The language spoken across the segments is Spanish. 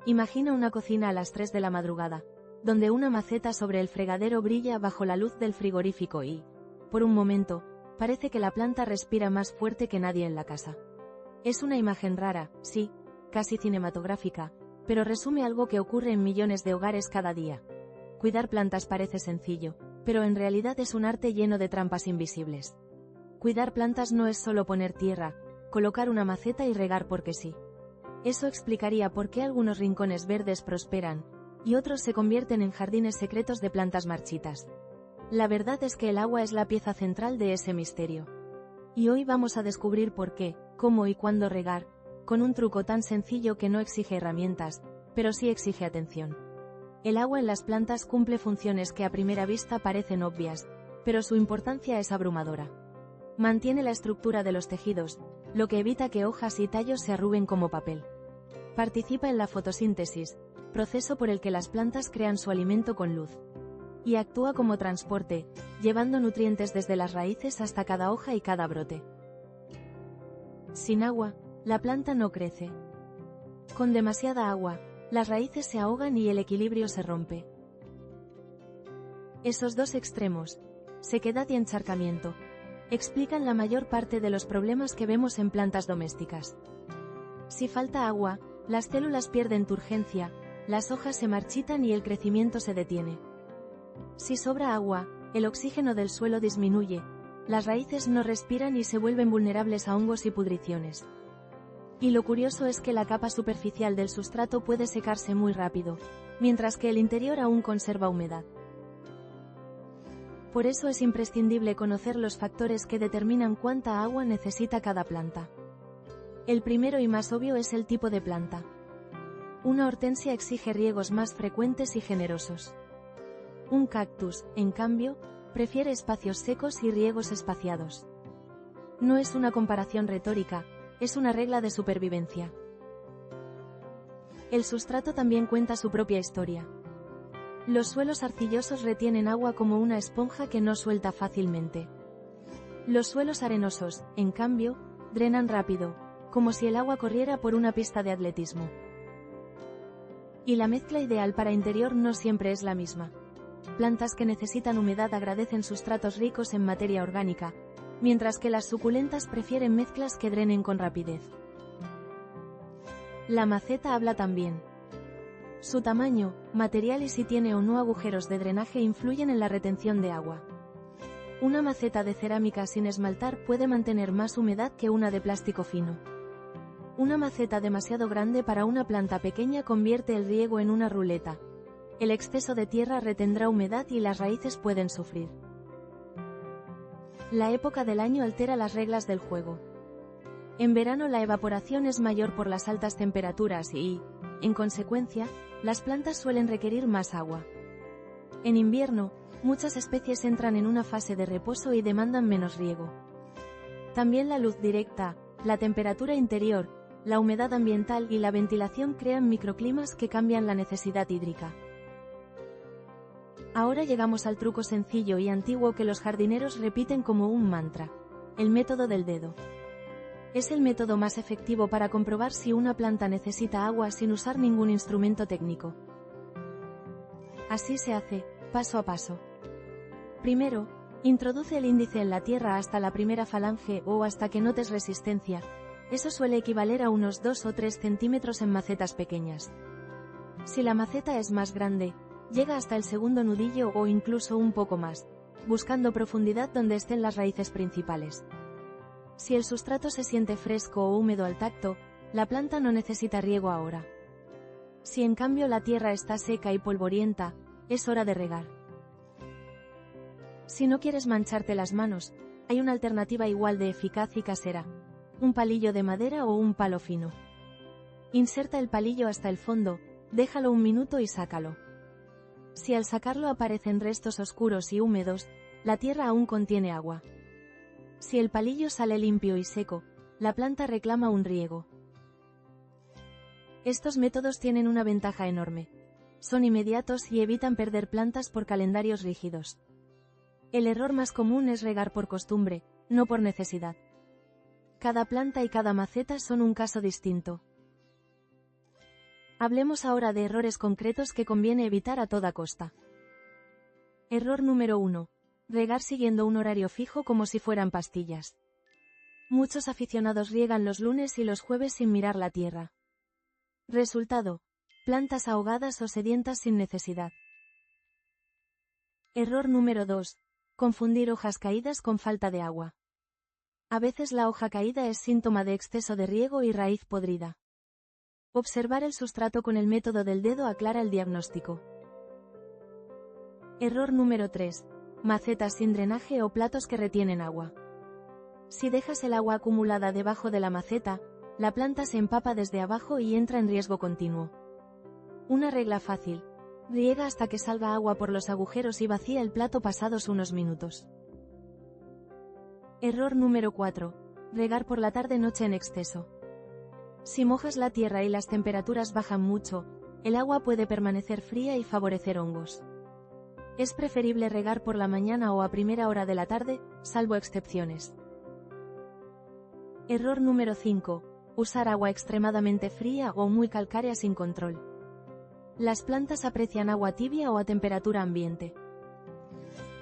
Imagina una cocina a las 3 de la madrugada, donde una maceta sobre el fregadero brilla bajo la luz del frigorífico y, por un momento, parece que la planta respira más fuerte que nadie en la casa. Es una imagen rara, sí, casi cinematográfica, pero resume algo que ocurre en millones de hogares cada día. Cuidar plantas parece sencillo, pero en realidad es un arte lleno de trampas invisibles. Cuidar plantas no es solo poner tierra, colocar una maceta y regar porque sí. Eso explicaría por qué algunos rincones verdes prosperan, y otros se convierten en jardines secretos de plantas marchitas. La verdad es que el agua es la pieza central de ese misterio. Y hoy vamos a descubrir por qué, cómo y cuándo regar, con un truco tan sencillo que no exige herramientas, pero sí exige atención. El agua en las plantas cumple funciones que a primera vista parecen obvias, pero su importancia es abrumadora. Mantiene la estructura de los tejidos, lo que evita que hojas y tallos se arruguen como papel. Participa en la fotosíntesis, proceso por el que las plantas crean su alimento con luz. Y actúa como transporte, llevando nutrientes desde las raíces hasta cada hoja y cada brote. Sin agua, la planta no crece. Con demasiada agua, las raíces se ahogan y el equilibrio se rompe. Esos dos extremos, sequedad y encharcamiento, explican la mayor parte de los problemas que vemos en plantas domésticas. Si falta agua, las células pierden turgencia, las hojas se marchitan y el crecimiento se detiene. Si sobra agua, el oxígeno del suelo disminuye, las raíces no respiran y se vuelven vulnerables a hongos y pudriciones. Y lo curioso es que la capa superficial del sustrato puede secarse muy rápido, mientras que el interior aún conserva humedad. Por eso es imprescindible conocer los factores que determinan cuánta agua necesita cada planta. El primero y más obvio es el tipo de planta. Una hortensia exige riegos más frecuentes y generosos. Un cactus, en cambio, prefiere espacios secos y riegos espaciados. No es una comparación retórica, es una regla de supervivencia. El sustrato también cuenta su propia historia. Los suelos arcillosos retienen agua como una esponja que no suelta fácilmente. Los suelos arenosos, en cambio, drenan rápido, como si el agua corriera por una pista de atletismo. Y la mezcla ideal para interior no siempre es la misma. Plantas que necesitan humedad agradecen sustratos ricos en materia orgánica, mientras que las suculentas prefieren mezclas que drenen con rapidez. La maceta habla también. Su tamaño, material y si tiene o no agujeros de drenaje influyen en la retención de agua. Una maceta de cerámica sin esmaltar puede mantener más humedad que una de plástico fino. Una maceta demasiado grande para una planta pequeña convierte el riego en una ruleta. El exceso de tierra retendrá humedad y las raíces pueden sufrir. La época del año altera las reglas del juego. En verano la evaporación es mayor por las altas temperaturas y, en consecuencia, las plantas suelen requerir más agua. En invierno, muchas especies entran en una fase de reposo y demandan menos riego. También la luz directa, la temperatura interior, la humedad ambiental y la ventilación crean microclimas que cambian la necesidad hídrica. Ahora llegamos al truco sencillo y antiguo que los jardineros repiten como un mantra: el método del dedo. Es el método más efectivo para comprobar si una planta necesita agua sin usar ningún instrumento técnico. Así se hace, paso a paso. Primero, introduce el índice en la tierra hasta la primera falange o hasta que notes resistencia. Eso suele equivaler a unos 2 o 3 centímetros en macetas pequeñas. Si la maceta es más grande, llega hasta el segundo nudillo o incluso un poco más, buscando profundidad donde estén las raíces principales. Si el sustrato se siente fresco o húmedo al tacto, la planta no necesita riego ahora. Si en cambio la tierra está seca y polvorienta, es hora de regar. Si no quieres mancharte las manos, hay una alternativa igual de eficaz y casera: un palillo de madera o un palo fino. Inserta el palillo hasta el fondo, déjalo un minuto y sácalo. Si al sacarlo aparecen restos oscuros y húmedos, la tierra aún contiene agua. Si el palillo sale limpio y seco, la planta reclama un riego. Estos métodos tienen una ventaja enorme. Son inmediatos y evitan perder plantas por calendarios rígidos. El error más común es regar por costumbre, no por necesidad. Cada planta y cada maceta son un caso distinto. Hablemos ahora de errores concretos que conviene evitar a toda costa. Error número 1. Regar siguiendo un horario fijo como si fueran pastillas. Muchos aficionados riegan los lunes y los jueves sin mirar la tierra. Resultado: plantas ahogadas o sedientas sin necesidad. Error número 2. Confundir hojas caídas con falta de agua. A veces la hoja caída es síntoma de exceso de riego y raíz podrida. Observar el sustrato con el método del dedo aclara el diagnóstico. Error número 3. Macetas sin drenaje o platos que retienen agua. Si dejas el agua acumulada debajo de la maceta, la planta se empapa desde abajo y entra en riesgo continuo. Una regla fácil: riega hasta que salga agua por los agujeros y vacía el plato pasados unos minutos. Error número 4. Regar por la tarde-noche en exceso. Si mojas la tierra y las temperaturas bajan mucho, el agua puede permanecer fría y favorecer hongos. Es preferible regar por la mañana o a primera hora de la tarde, salvo excepciones. Error número 5. Usar agua extremadamente fría o muy calcárea sin control. Las plantas aprecian agua tibia o a temperatura ambiente.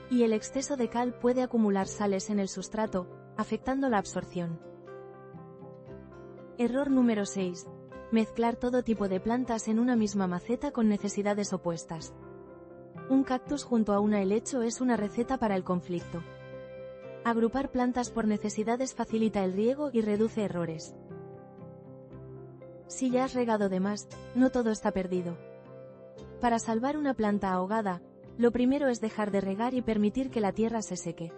Y el exceso de cal puede acumular sales en el sustrato, afectando la absorción. Error número 6. Mezclar todo tipo de plantas en una misma maceta con necesidades opuestas. Un cactus junto a una helecho es una receta para el conflicto. Agrupar plantas por necesidades facilita el riego y reduce errores. Si ya has regado de más, no todo está perdido. Para salvar una planta ahogada, lo primero es dejar de regar y permitir que la tierra se seque.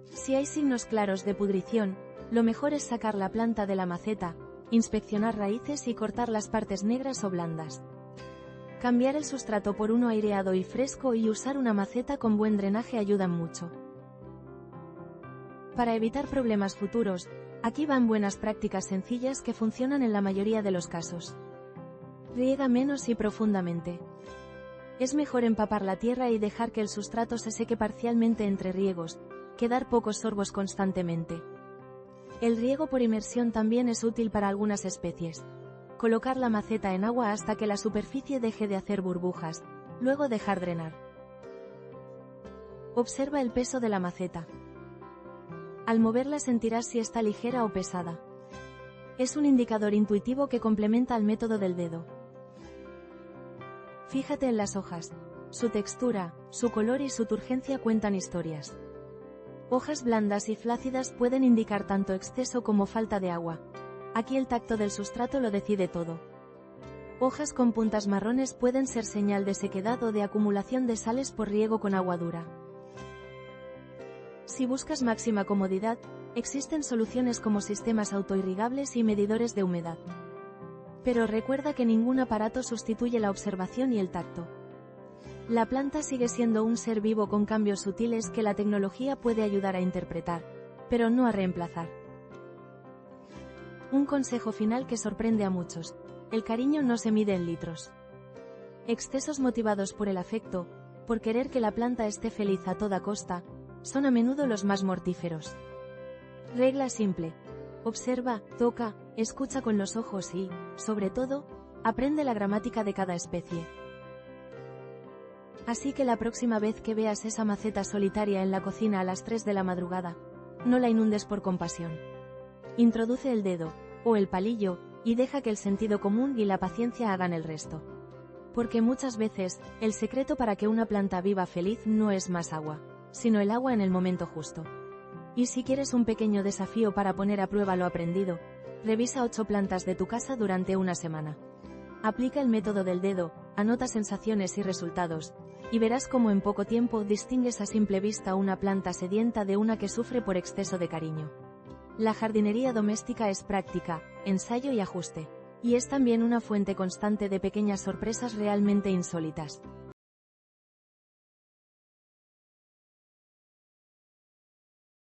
Si hay signos claros de pudrición, lo mejor es sacar la planta de la maceta, inspeccionar raíces y cortar las partes negras o blandas. Cambiar el sustrato por uno aireado y fresco y usar una maceta con buen drenaje ayudan mucho. Para evitar problemas futuros, aquí van buenas prácticas sencillas que funcionan en la mayoría de los casos. Riega menos y profundamente. Es mejor empapar la tierra y dejar que el sustrato se seque parcialmente entre riegos, que dar pocos sorbos constantemente. El riego por inmersión también es útil para algunas especies. Colocar la maceta en agua hasta que la superficie deje de hacer burbujas, luego dejar drenar. Observa el peso de la maceta. Al moverla sentirás si está ligera o pesada. Es un indicador intuitivo que complementa al método del dedo. Fíjate en las hojas. Su textura, su color y su turgencia cuentan historias. Hojas blandas y flácidas pueden indicar tanto exceso como falta de agua. Aquí el tacto del sustrato lo decide todo. Hojas con puntas marrones pueden ser señal de sequedad o de acumulación de sales por riego con agua dura. Si buscas máxima comodidad, existen soluciones como sistemas autoirrigables y medidores de humedad. Pero recuerda que ningún aparato sustituye la observación y el tacto. La planta sigue siendo un ser vivo con cambios sutiles que la tecnología puede ayudar a interpretar, pero no a reemplazar. Un consejo final que sorprende a muchos: el cariño no se mide en litros. Excesos motivados por el afecto, por querer que la planta esté feliz a toda costa, son a menudo los más mortíferos. Regla simple: observa, toca, escucha con los ojos y, sobre todo, aprende la gramática de cada especie. Así que la próxima vez que veas esa maceta solitaria en la cocina a las 3 de la madrugada, no la inundes por compasión. Introduce el dedo, o el palillo, y deja que el sentido común y la paciencia hagan el resto. Porque muchas veces, el secreto para que una planta viva feliz no es más agua, sino el agua en el momento justo. Y si quieres un pequeño desafío para poner a prueba lo aprendido, revisa 8 plantas de tu casa durante una semana. Aplica el método del dedo, anota sensaciones y resultados, y verás cómo en poco tiempo distingues a simple vista una planta sedienta de una que sufre por exceso de cariño. La jardinería doméstica es práctica, ensayo y ajuste, y es también una fuente constante de pequeñas sorpresas realmente insólitas.